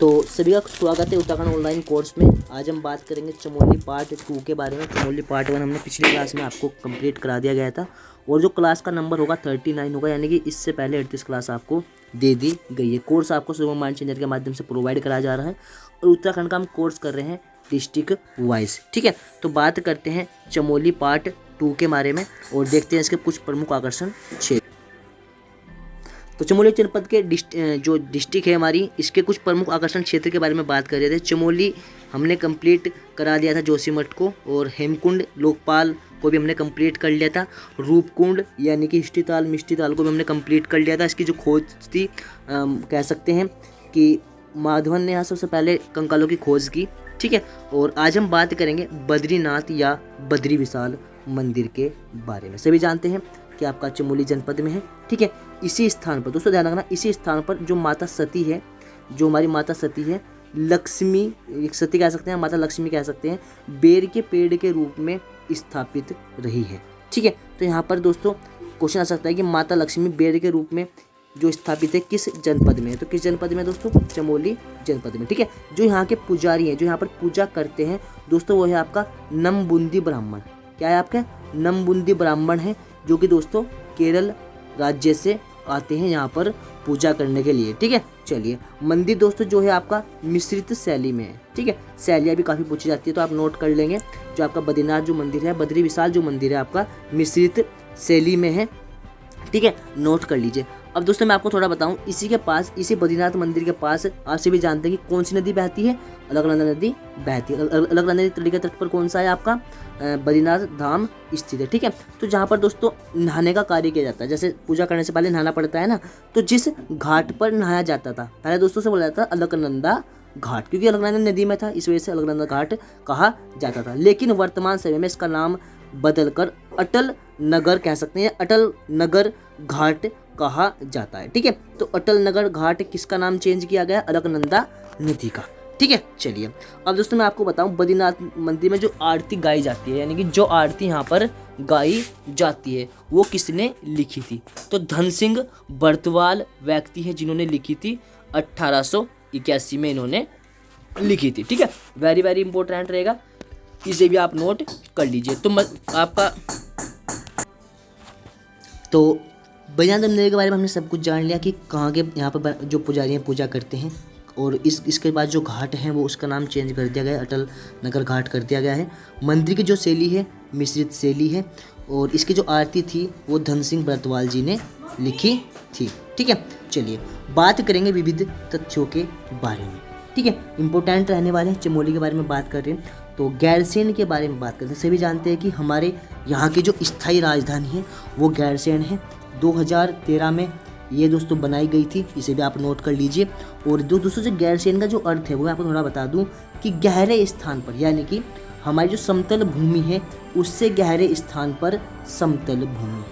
तो सभी का स्वागत है उत्तराखंड ऑनलाइन कोर्स में। आज हम बात करेंगे चमोली पार्ट 2 के बारे में। चमोली पार्ट 1 हमने पिछली क्लास में आपको कंप्लीट करा दिया गया था और जो क्लास का नंबर होगा 39 होगा, यानी कि इससे पहले 38 क्लास आपको दे दी गई है। कोर्स आपको शुभम माइंड चेंजर के माध्यम से प्रोवाइड कराया जा रहा है और उत्तराखंड का हम कोर्स कर रहे हैं डिस्ट्रिक्ट वाइज। ठीक है, तो बात करते हैं चमोली पार्ट 2 के बारे में और देखते हैं इसके कुछ प्रमुख आकर्षण क्षेत्र। तो चमोली जनपद के जो डिस्ट्रिक्ट है हमारी, इसके कुछ प्रमुख आकर्षण क्षेत्र के बारे में बात कर रहे थे। चमोली हमने कंप्लीट करा दिया था जोशीमठ को, और हेमकुंड लोकपाल को भी हमने कंप्लीट कर लिया था। रूपकुंड यानी कि हिष्टिताल मिष्टिताल को भी हमने कंप्लीट कर लिया था। इसकी जो खोज थी कह सकते हैं कि माधवन ने यहाँ सबसे पहले कंकालों की खोज की। ठीक है, और आज हम बात करेंगे बद्रीनाथ या बद्री विशाल मंदिर के बारे में। सभी जानते हैं कि आपका चमोली जनपद में है। ठीक है, इसी स्थान पर दोस्तों ध्यान रखना, इसी स्थान पर जो माता सती है, जो हमारी माता सती है, लक्ष्मी सती कह सकते हैं, माता लक्ष्मी कह सकते हैं, बेर के पेड़ के रूप में स्थापित रही है। ठीक है, तो यहाँ पर दोस्तों क्वेश्चन आ सकता है कि माता लक्ष्मी बेर के रूप में जो स्थापित है किस जनपद में है, तो किस जनपद में दोस्तों? चमोली जनपद में। ठीक है, जो यहाँ के पुजारी हैं, जो यहाँ पर पूजा करते हैं दोस्तों, वो है आपका नमबुंदी ब्राह्मण। क्या है आपका? नमबुंदी ब्राह्मण है, जो कि दोस्तों केरल राज्य से आते हैं यहाँ पर पूजा करने के लिए। ठीक है, चलिए मंदिर दोस्तों जो है आपका मिश्रित शैली में है। ठीक है, शैलियाँ भी काफ़ी पूछी जाती है, तो आप नोट कर लेंगे। जो आपका बद्रीनाथ जो मंदिर है, बद्री विशाल जो मंदिर है आपका मिश्रित शैली में है। ठीक है, नोट कर लीजिए। अब दोस्तों मैं आपको थोड़ा बताऊं, इसी के पास, इसी बद्रीनाथ मंदिर के पास आप सभी जानते हैं कि कौन सी नदी बहती है? अलकनंदा नदी बहती है। अलकनंदा नदी के तट पर कौन सा है आपका? बद्रीनाथ धाम स्थित है। ठीक है, तो जहाँ पर दोस्तों नहाने का कार्य किया जाता है, जैसे पूजा करने से पहले नहाना पड़ता है ना, तो जिस घाट पर नहाया जाता था, पहले दोस्तों से बोला जाता था अलकनंदा घाट, क्योंकि अलकनंदा नदी में था, इस वजह से अलकनंदा घाट कहा जाता था। लेकिन वर्तमान समय में इसका नाम बदलकर अटल नगर कह सकते हैं, अटल नगर घाट कहा जाता है। ठीक है, तो अटल नगर घाट किसका नाम चेंज किया गया? अलकनंदा नदी का। ठीक है, चलिए अब दोस्तों मैं आपको बताऊं, बद्रीनाथ मंदिर में जो आरती गाई जाती है, यानी कि जो आरती यहाँ पर गाई जाती है, वो किसने लिखी थी? तो धन सिंह बर्तवाल व्यक्ति है जिन्होंने लिखी थी। 1881 में इन्होंने लिखी थी। ठीक है, वेरी वेरी इंपॉर्टेंट रहेगा, इसे भी आप नोट कर लीजिए। तो आपका तो बद्रीनाथ मंदिर के बारे में हमने सब कुछ जान लिया कि कहाँ के यहाँ पर जो पुजारी हैं पूजा करते हैं, और इसके बाद जो घाट हैं वो उसका नाम चेंज कर दिया गया है, अटल नगर घाट कर दिया गया है। मंदिर की जो शैली है मिश्रित शैली है, और इसकी जो आरती थी वो धन सिंह बर्तवाल जी ने लिखी थी। ठीक है, चलिए बात करेंगे विविध तथ्यों के बारे में। ठीक है, इंपॉर्टेंट रहने वाले हैं। चमोली के बारे में बात कर रहे हैं तो गैरसैंण के बारे में बात करते हैं। सभी जानते हैं कि हमारे यहाँ की जो स्थायी राजधानी है वो गैरसैंण है। 2013 में ये दोस्तों बनाई गई थी, इसे भी आप नोट कर लीजिए। और दोस्तों से गैरसैंण का जो अर्थ है वो मैं आपको थोड़ा बता दूं कि गहरे स्थान पर, यानी कि हमारी जो समतल भूमि है उससे गहरे स्थान पर समतल भूमि।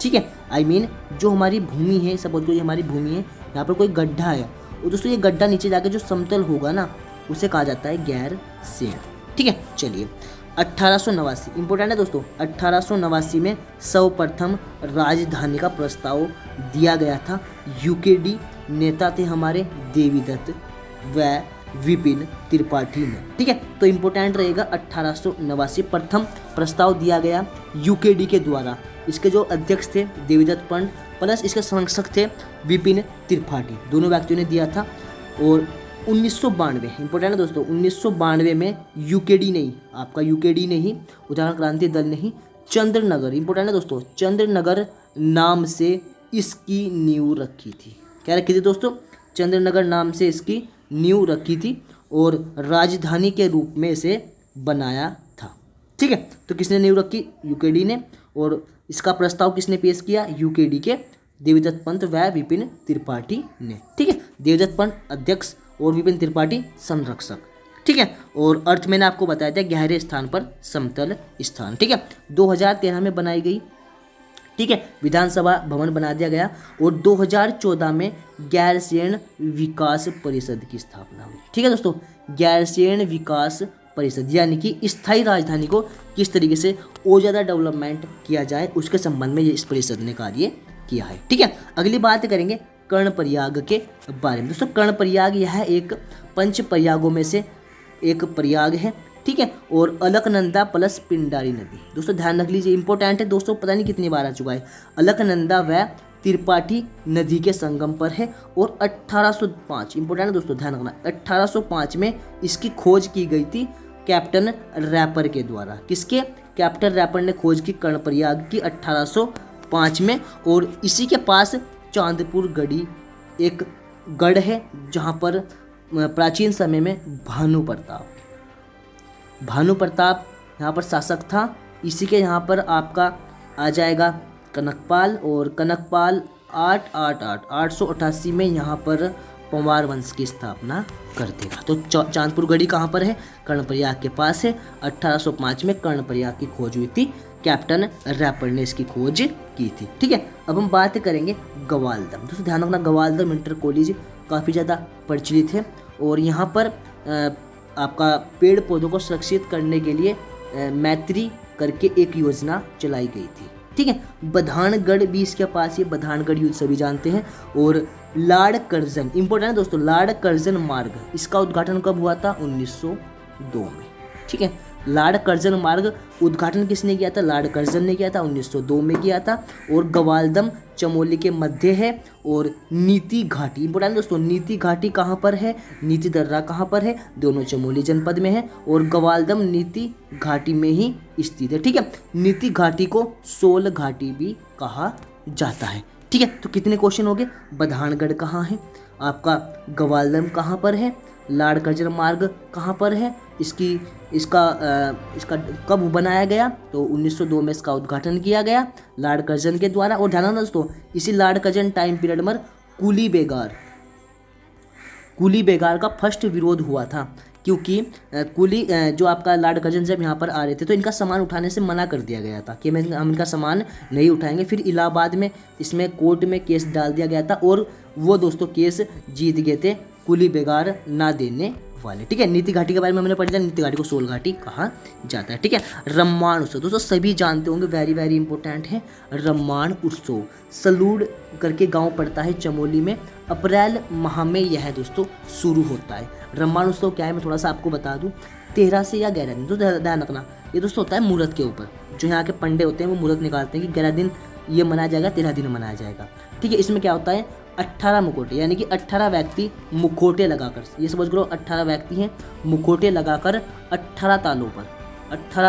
ठीक है, आई मीन जो हमारी भूमि है, सपोज को ये हमारी भूमि है, यहाँ पर कोई गड्ढा है, और दोस्तों ये गड्ढा नीचे जाकर जो समतल होगा ना, उसे कहा जाता है गैरसैंण। ठीक है, चलिए 1889 इंपॉर्टेंट है दोस्तों। 1889 में सर्वप्रथम राजधानी का प्रस्ताव दिया गया था। यूकेडी नेता थे हमारे देवीदत्त व विपिन त्रिपाठी ने। ठीक है, तो इंपॉर्टेंट रहेगा 1889 प्रथम प्रस्ताव दिया गया यूकेडी के द्वारा। इसके जो अध्यक्ष थे देवीदत्त पंत प्लस इसके संरक्षक थे विपिन त्रिपाठी, दोनों व्यक्तियों ने दिया था। और 1992 इंपॉर्टेंट है दोस्तों, 1992 में यूकेडी नहीं, आपका यूकेडी नहीं, उत्तराखंड क्रांति दल नहीं, चंद्रनगर इंपॉर्टेंट है दोस्तों, चंद्रनगर नाम से इसकी नींव रखी थी। क्या रखी थी दोस्तों? चंद्रनगर नाम से इसकी नींव रखी थी और राजधानी के रूप में इसे बनाया था। ठीक है, तो किसने नींव रखी? यूकेडी ने। और इसका प्रस्ताव किसने पेश किया? यूकेडी के देवीदत्त पंत व विपिन त्रिपाठी ने। ठीक है, देवीदत्त पंत अध्यक्ष और विपिन त्रिपाठी संरक्षक। ठीक है, और अर्थ मैंने आपको बताया था गहरे स्थान पर समतल स्थान। ठीक है, 2013 में बनाई गई। ठीक है, विधानसभा भवन बना दिया गया और 2014 में गैरसैंण विकास परिषद की स्थापना हुई। ठीक है दोस्तों, गैरसैंण विकास परिषद, यानी कि स्थायी राजधानी को किस तरीके से और ज़्यादा डेवलपमेंट किया जाए उसके संबंध में ये इस परिषद ने कार्य किया है। ठीक है, अगली बात करेंगे कर्णप्रयाग के बारे में। दोस्तों कर्णप्रयाग यह एक पंच प्रयागों में से एक प्रयाग है, ठीक है, और अलकनंदा प्लस पिंडारी नदी। दोस्तों ध्यान रख लीजिए, इंपॉर्टेंट है दोस्तों, पता नहीं कितनी बार आ चुका है। अलकनंदा व त्रिपाठी नदी के संगम पर है और 1805, इंपॉर्टेंट है दोस्तों, ध्यान रखना, 1805 में इसकी खोज की गई थी कैप्टन रैपर के द्वारा। किसके? कैप्टन रैपर ने खोज की कर्णप्रयाग की 1805 में। और इसी के पास चांदपुर गढ़ी एक गढ़ है जहाँ पर प्राचीन समय में भानु प्रताप यहाँ पर शासक था। इसी के यहाँ पर आपका आ जाएगा कनकपाल, और कनकपाल 888 में यहाँ पर पंवार वंश की स्थापना कर देगा। तो चांदपुर गढ़ी कहाँ पर है? कर्णप्रयाग के पास है। 1805 में कर्णप्रयाग की खोज हुई थी, कैप्टन रैपर ने इसकी खोज की थी, ठीक है। अब हम बात करेंगे ग्वालदम। दोस्तों ध्यान रखना, ग्वालदम इंटर कॉलेज काफ़ी ज़्यादा प्रचलित है और यहाँ पर आपका पेड़ पौधों को सुरक्षित करने के लिए मैत्री करके एक योजना चलाई गई थी, ठीक है। बधानगढ़ भी इसके पास, ये बधानगढ़ युद्ध सभी जानते हैं। और लाड़ करजन, इंपॉर्टेंट है दोस्तों, लाड़ करजन मार्ग, इसका उद्घाटन कब हुआ था? 1902 में, ठीक है। लाड़ करजन मार्ग उद्घाटन किसने किया था? लाड़ करजन ने किया था, 1902 में किया था। और ग्वालदम चमोली के मध्य है। और नीति घाटी, इंपॉर्टेंट दोस्तों, नीति घाटी कहाँ पर है? नीति दर्रा कहाँ पर है? दोनों चमोली जनपद में है। और ग्वालदम नीति घाटी में ही स्थित है, ठीक है। नीति घाटी को सोल घाटी भी कहा जाता है, ठीक है। तो कितने क्वेश्चन हो गए? बधानगढ़ कहाँ है आपका, ग्वालदम कहाँ पर है, लाड़ करजन मार्ग कहाँ पर है, इसका कब बनाया गया? तो 1902 में इसका उद्घाटन किया गया लाड़ करजन के द्वारा। और ध्यान रखना दोस्तों, इसी लाड़ करजन टाइम पीरियड में कुली बेगार का फर्स्ट विरोध हुआ था, क्योंकि कुली जो आपका लाड़ करजन जब यहाँ पर आ रहे थे तो इनका सामान उठाने से मना कर दिया गया था कि हम इनका सामान नहीं उठाएंगे। फिर इलाहाबाद में इसमें कोर्ट में केस डाल दिया गया था और वो दोस्तों केस जीत गए थे कुली बेगार ना देने वाले, ठीक है। नीति घाटी के बारे में हमने पढ़ लिया, नीति घाटी को सोल घाटी कहा जाता है, ठीक है। रम्माण उत्सव दोस्तों सभी जानते होंगे, वेरी वेरी इंपॉर्टेंट है। रम्माण उत्सव सलूड़ करके गांव पड़ता है चमोली में, अप्रैल माह में यह दोस्तों शुरू होता है। रम्माण उत्सव क्या है मैं थोड़ा सा आपको बता दूं, 13 से या 11 दिन, तो ध्यान रखना, ये दोस्तों होता है मुहूर्त के ऊपर। जो यहाँ के पंडे होते हैं वो मुहूर्त निकालते हैं कि 11 दिन ये मनाया जाएगा, 13 दिन मनाया जाएगा, ठीक है। इसमें क्या होता है, 18 मुखोटे, यानी कि 18 व्यक्ति मुखोटे लगाकर, ये समझ लो 18 व्यक्ति हैं, मुखोटे लगाकर 18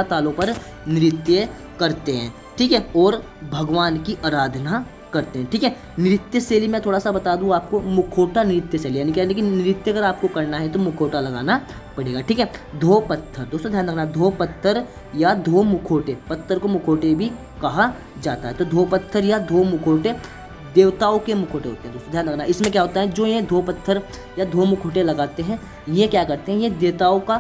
तालों पर नृत्य करते हैं, ठीक है। और भगवान की आराधना करते हैं, ठीक है। नृत्य शैली में थोड़ा सा बता दूं आपको, मुखोटा नृत्य शैली, यानी कि नृत्य अगर आपको करना है तो मुखोटा लगाना पड़ेगा, ठीक है। धो पत्थर दोस्तों ध्यान रखना, धो पत्थर या धो मुखोटे, पत्थर को मुखोटे भी कहा जाता है। तो धो पत्थर या धो मुखोटे देवताओं के मुखोटे होते हैं दोस्तों, ध्यान रखना। इसमें क्या होता है, जो ये धो पत्थर या धो मुखोटे लगाते हैं, ये क्या करते हैं, ये देवताओं का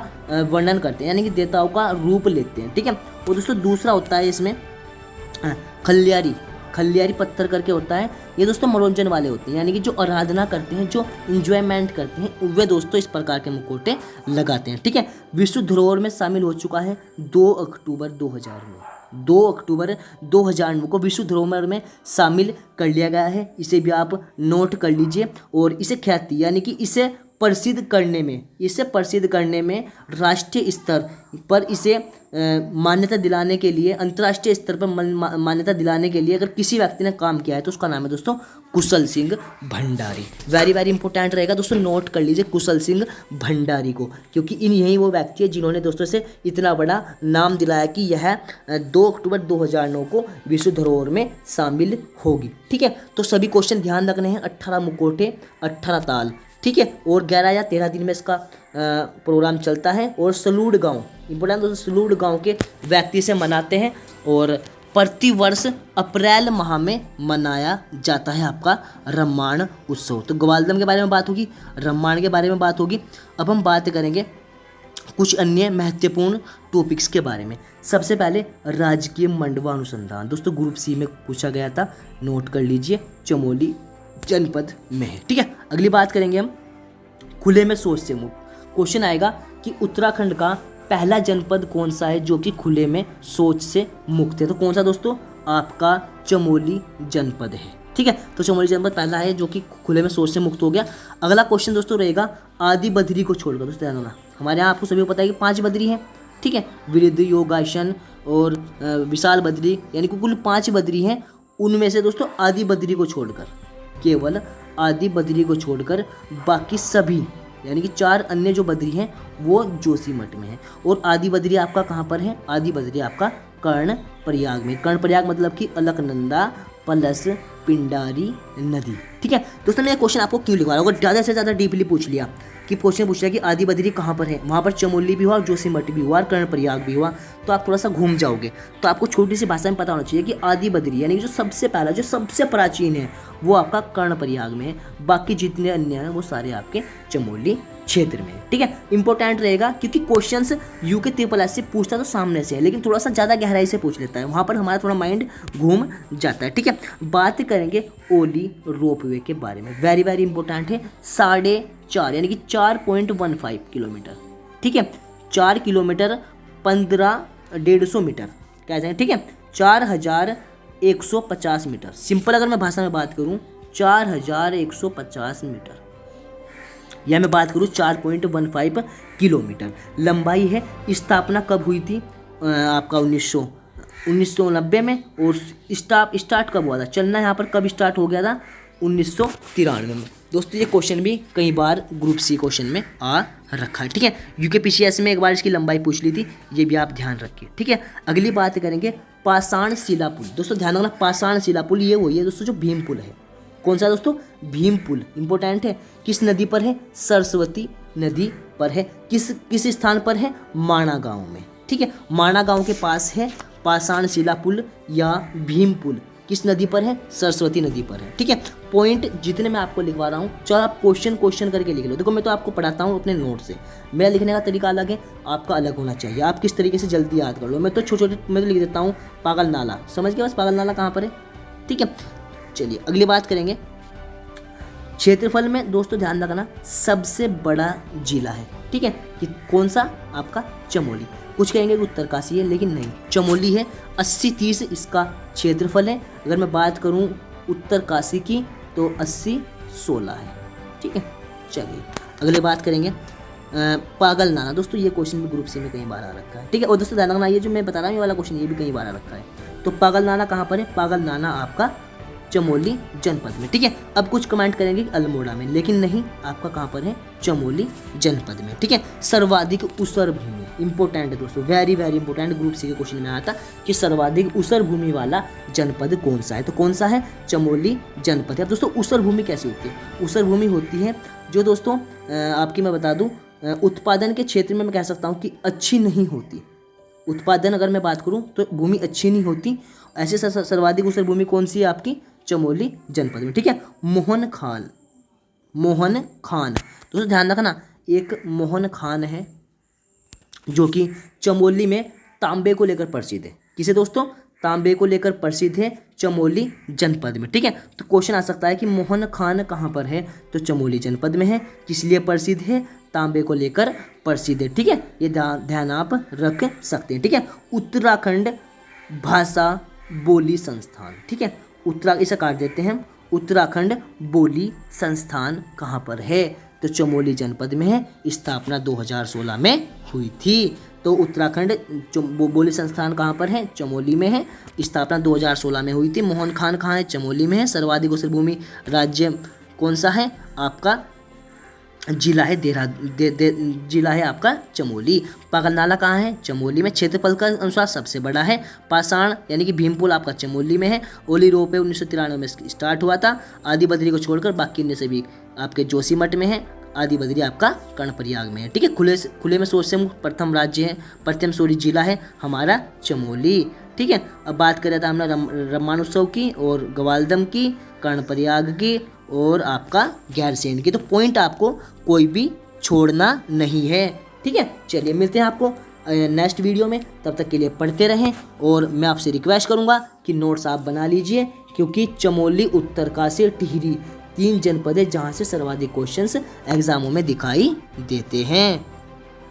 वर्णन करते हैं, यानी कि देवताओं का रूप लेते हैं, ठीक है। और दोस्तों दूसरा होता है इसमें खलियारी पत्थर करके होता है, ये दोस्तों मनोरंजन वाले होते हैं, यानी कि जो आराधना करते हैं, जो इंजॉयमेंट करते हैं, वे दोस्तों इस प्रकार के मुखोटे लगाते हैं, ठीक है। विश्व धरोहर में शामिल हो चुका है 2 अक्टूबर 2000 में, 2 अक्टूबर 2009 को विश्व धरोहर में शामिल कर लिया गया है। इसे भी आप नोट कर लीजिए। और इसे ख्याति, यानी कि इसे प्रसिद्ध करने में राष्ट्रीय स्तर पर इसे मान्यता दिलाने के लिए, अंतर्राष्ट्रीय स्तर पर मान्यता दिलाने के लिए अगर किसी व्यक्ति ने काम किया है तो उसका नाम है दोस्तों Kushal Singh Bhandari. Very very important रहेगा दोस्तों, नोट कर लीजिए कुशल सिंह भंडारी को, क्योंकि यही वो व्यक्ति है जिन्होंने दोस्तों से इतना बड़ा नाम दिलाया कि यह 2 अक्टूबर 2009 को विश्व धरोहर में शामिल होगी, ठीक है। तो सभी क्वेश्चन ध्यान रखने हैं, 18 मुखोटे 18 ताल, ठीक है। और 11 या 13 दिन में इसका प्रोग्राम चलता है। और सलूड़ गांव, इंपॉर्टेंट दोस्तों, सलूड़ गांव के व्यक्ति से मनाते हैं और प्रतिवर्ष अप्रैल माह में मनाया जाता है आपका रम्माण उत्सव। तो ग्वालदम के बारे में बात होगी, रम्माण के बारे में बात होगी। अब हम बात करेंगे कुछ अन्य महत्वपूर्ण टॉपिक्स के बारे में। सबसे पहले राजकीय मंडवा अनुसंधान, दोस्तों ग्रुप सी में पूछा गया था, नोट कर लीजिए, चमोली जनपद में है, ठीक है। अगली बात करेंगे हम खुले में शौच से मुक्त। क्वेश्चन आएगा कि उत्तराखंड का पहला जनपद कौन सा है जो कि खुले में शौच से मुक्त है, तो कौन सा दोस्तों, आपका चमोली जनपद है, ठीक है। तो चमोली जनपद पहला है जो कि खुले में शौच से मुक्त हो गया। अगला क्वेश्चन दोस्तों रहेगा आदि बद्री को छोड़कर। दोस्तों ध्यान रखना, हमारे यहाँ आपको सभी को पता है कि 5 बद्री हैं, ठीक है, वृद्ध, योगासन और विशाल बद्री, यानी कि कुल 5 बद्री हैं। उनमें से दोस्तों आदि बद्री को छोड़कर, केवल आदि बद्री को छोड़कर बाकी सभी यानी कि 4 अन्य जो बद्री हैं वो जोशीमठ में है। और आदि बद्री आपका कहाँ पर है? आदि बद्री आपका कर्ण प्रयाग में। कर्ण प्रयाग मतलब कि अलकनंदा प्लस पिंडारी नदी, ठीक है। दोस्तों मैं क्वेश्चन आपको क्यों लिखवा रहा हूँ, अगर ज़्यादा से ज़्यादा डीपली पूछ लिया कि क्वेश्चन पूछ लिया कि आदि बद्री कहाँ पर है, वहाँ पर चमोली भी हुआ और जोशीमठ भी हुआ और कर्ण प्रयाग भी हुआ, तो आप थोड़ा सा घूम जाओगे। तो आपको छोटी सी भाषा में पता होना चाहिए कि आदि बद्री यानी कि जो सबसे पहला, जो सबसे प्राचीन है वो आपका कर्ण प्रयाग में है, बाकी जितने अन्य हैं वो सारे आपके चमोली क्षेत्र में, ठीक है। इंपॉर्टेंट रहेगा क्योंकि क्वेश्चंस यूके ट्रिपल से पूछता तो सामने से है, लेकिन थोड़ा सा ज़्यादा गहराई से पूछ लेता है, वहाँ पर हमारा थोड़ा माइंड घूम जाता है, ठीक है। बात करेंगे ओली रोपवे के बारे में, वेरी वेरी इंपॉर्टेंट है। 4.5 यानी कि 4.15 किलोमीटर, ठीक है, 4 किलोमीटर 1,500 मीटर कह जाएंगे, ठीक है, 4,150 मीटर। सिंपल अगर मैं भाषा में बात करूँ 4,150 मीटर, या मैं बात करूँ 4.15 किलोमीटर लंबाई है। स्थापना कब हुई थी? आपका 1990 में। और स्टार्ट कब हुआ था चलना यहाँ पर, कब स्टार्ट हो गया था? 1993 में। दोस्तों ये क्वेश्चन भी कई बार ग्रुप सी क्वेश्चन में आ रखा है, ठीक है। यूके पीसीएस में एक बार इसकी लंबाई पूछ ली थी, ये भी आप ध्यान रखिए, ठीक है। अगली बात करेंगे पाषाण शिला पुल। दोस्तों ध्यान रखना, पाषाण शिला पुल ये वही है दोस्तों जो भीम पुल है। कौन सा दोस्तों? भीम पुल। इंपॉर्टेंट है। किस नदी पर है? सरस्वती नदी पर है। किस स्थान पर है? माणा गांव में, ठीक है। माणा गांव के पास है पाषाण शिला पुल या भीम पुल। किस नदी पर है? सरस्वती नदी पर है, ठीक है। पॉइंट जितने मैं आपको लिखवा रहा हूँ, चलो आप क्वेश्चन करके लिख लो। देखो मैं तो आपको पढ़ाता हूँ अपने नोट से, मेरा लिखने का तरीका अलग है, आपका अलग होना चाहिए। आप किस तरीके से जल्दी याद कर लो। मैं तो छोटे मैं तो लिख देता हूँ पागल नाला, समझ गया बस पागल नाला कहाँ पर है, ठीक है। चलिए अगली बात करेंगे क्षेत्रफल में। दोस्तों ध्यान रखना, सबसे बड़ा जिला है, ठीक है, कि कौन सा? आपका चमोली। कुछ कहेंगे कि उत्तरकाशी है, लेकिन नहीं, चमोली है। 80-30 इसका क्षेत्रफल है। अगर मैं बात करूं उत्तरकाशी की तो 80-16 है, ठीक है। चलिए अगले बात करेंगे पागल नाला। दोस्तों ये क्वेश्चन भी ग्रुप सी में कई बार आ रखा है, ठीक है। और दोस्तों ध्यान रखना, ये जो मैं बता रहा हूँ ये वाला क्वेश्चन ये भी कई बार आ रखा है। तो पागल नाला कहाँ पर है? पागल नाला आपका चमोली जनपद में, ठीक है। अब कुछ कमेंट करेंगे अल्मोड़ा में, लेकिन नहीं, आपका कहाँ पर है? चमोली जनपद में, ठीक है। सर्वाधिक ऊसर भूमि, इंपॉर्टेंट है दोस्तों, very very important. Group C के क्वेश्चन में आता कि सर्वाधिक ऊसर भूमि वाला जनपद कौन सा है? तो कौन सा है? चमोली जनपद है। अब दोस्तों ऊसर भूमि कैसी होती है? ऊसर भूमि होती है जो दोस्तों आपकी मैं बता दूं, उत्पादन के क्षेत्र में मैं कह सकता हूँ कि अच्छी नहीं होती। उत्पादन अगर मैं बात करूँ तो भूमि अच्छी नहीं होती। ऐसे सर्वाधिक ऊसर भूमि कौन सी है? आपकी चमोली जनपद में, ठीक है। मोहन खान दोस्तों ध्यान रखना, एक मोहन खान है जो कि चमोली में तांबे को लेकर प्रसिद्ध है। किसे दोस्तों? तांबे को लेकर प्रसिद्ध है चमोली जनपद में, ठीक है। तो क्वेश्चन आ सकता है कि मोहन खान कहाँ पर है? तो चमोली जनपद में है। किस लिए प्रसिद्ध है? तांबे को लेकर प्रसिद्ध है, ठीक है। ये ध्यान आप रख सकते हैं, ठीक है। उत्तराखंड भाषा बोली संस्थान, ठीक है। इसे काट देते हैं। उत्तराखंड बोली संस्थान कहाँ पर है? तो चमोली जनपद में है। स्थापना 2016 में हुई थी। तो उत्तराखंड बोली संस्थान कहाँ पर है? चमोली में है। स्थापना 2016 में हुई थी। मोहन खान कहाँ है? चमोली में है। सर्वाधिक ऊसर भूमि राज्य कौन सा है? आपका जिला है जिला है आपका चमोली। पागल नाला कहाँ है? चमोली में। क्षेत्रफल का अनुसार सबसे बड़ा है। पाषाण यानी कि भीमपुल आपका चमोली में है। ओली रोपवे 1993 में स्टार्ट हुआ था। आदि बद्री को छोड़कर बाकी अन्य सभी आपके जोशीमठ में है। आदि बद्री आपका कर्णप्रयाग में है, ठीक है। खुले में शौच से मुक्त प्रथम राज्य है, प्रथम सॉरी जिला है हमारा चमोली, ठीक है। अब बात कर रहा था हमने रामानुत्सव की और ग्वालदम की, कर्णप्रयाग की और आपका गैरसैंण की। तो पॉइंट आपको कोई भी छोड़ना नहीं है, ठीक है। चलिए मिलते हैं आपको नेक्स्ट वीडियो में, तब तक के लिए पढ़ते रहें। और मैं आपसे रिक्वेस्ट करूंगा कि नोट्स आप बना लीजिए, क्योंकि चमोली, उत्तरकाशी, टिहरी 3 जनपद है जहां से सर्वाधिक क्वेश्चंस एग्जामों में दिखाई देते हैं।